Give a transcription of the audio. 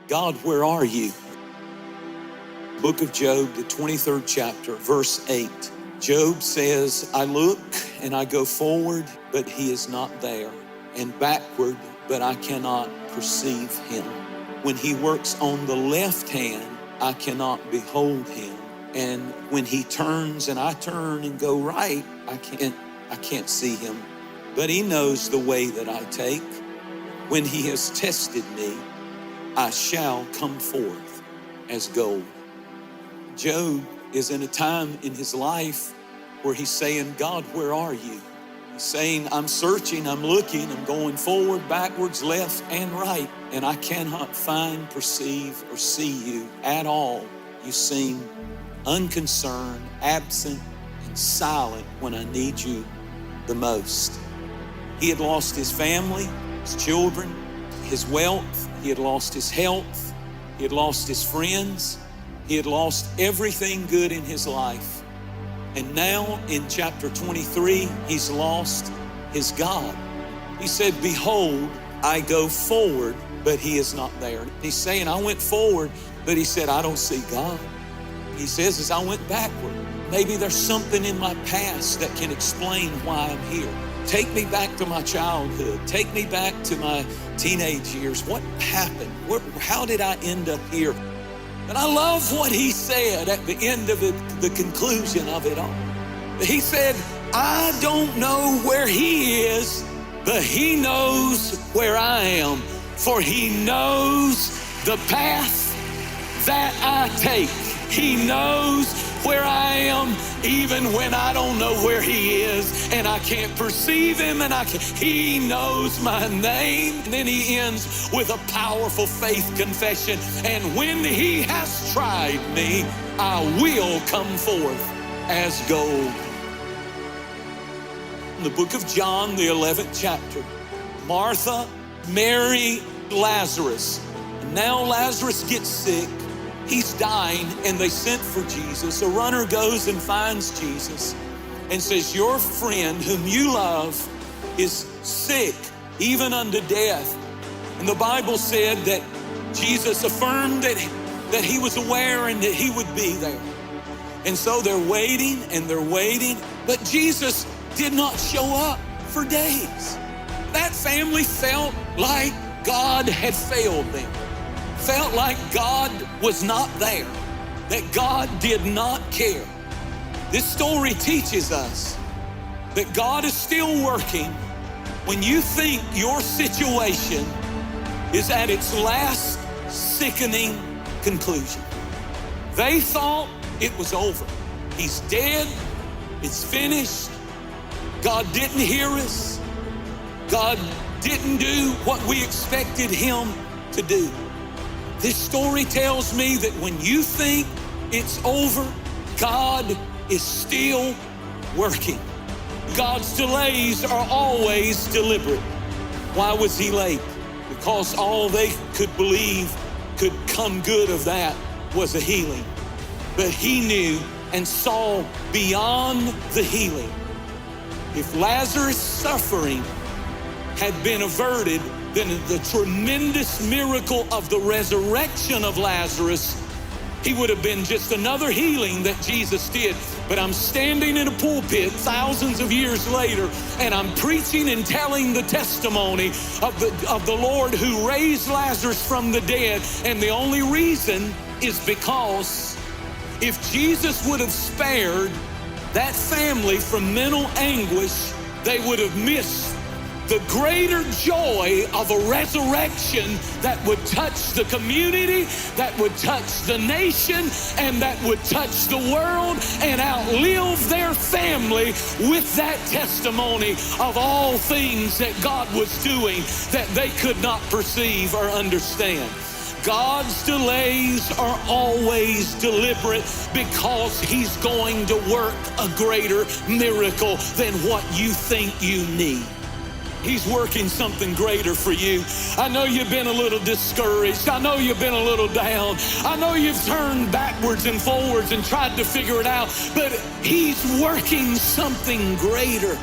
God, where are you? Book of Job, the 23rd chapter, verse 8. Job says, I look and I go forward, but he is not there, and backward, but I cannot perceive him. When he works on the left hand, I cannot behold him. And when he turns and I turn and go right, I can't see him. But he knows the way that I take. When he has tested me, I shall come forth as gold. Job is in a time in his life where he's saying, God, where are you? He's saying, I'm searching, I'm looking, I'm going forward, backwards, left, and right, and I cannot find, perceive, or see you at all. You seem unconcerned, absent, and silent when I need you the most. He had lost his family, his children, his wealth. He had lost his health. He had lost his friends. He had lost everything good in his life. And now in chapter 23, he's lost his God. He said, behold, I go forward, but he is not there. He's saying, I went forward, but he said, I don't see God. He says, as I went backward, maybe there's something in my past that can explain why I'm here. Take me back to my childhood. Take me back to my teenage years. What happened? How did I end up here? And I love what he said at the end of it, the conclusion of it all. He said, I don't know where he is, but he knows where I am. For he knows the path that I take. He knows where I am, even when I don't know where he is, and I can't perceive him, and he knows my name. And then he ends with a powerful faith confession. And when he has tried me, I will come forth as gold. In the book of John, the 11th chapter, Martha, Mary, Lazarus. And now Lazarus gets sick. He's dying, and they sent for Jesus. A runner goes and finds Jesus and says, your friend whom you love is sick, even unto death. And the Bible said that Jesus affirmed that he was aware and that he would be there. And so they're waiting and they're waiting, but Jesus did not show up for days. That family felt like God had failed them. Felt like God was not there, that God did not care. This story teaches us that God is still working when you think your situation is at its last sickening conclusion. They thought it was over. He's dead, it's finished. God didn't hear us. God didn't do what we expected him to do. This story tells me that when you think it's over, God is still working. God's delays are always deliberate. Why was he late? Because all they could believe could come good of that was a healing. But he knew and saw beyond the healing. If Lazarus' suffering had been averted, then the tremendous miracle of the resurrection of Lazarus, he would have been just another healing that Jesus did. But I'm standing in a pulpit thousands of years later, and I'm preaching and telling the testimony of the Lord who raised Lazarus from the dead. And the only reason is because if Jesus would have spared that family from mental anguish, they would have missed the greater joy of a resurrection that would touch the community, that would touch the nation, and that would touch the world and outlive their family with that testimony of all things that God was doing that they could not perceive or understand. God's delays are always deliberate because he's going to work a greater miracle than what you think you need. He's working something greater for you. I know you've been a little discouraged. I know you've been a little down. I know you've turned backwards and forwards and tried to figure it out, but he's working something greater.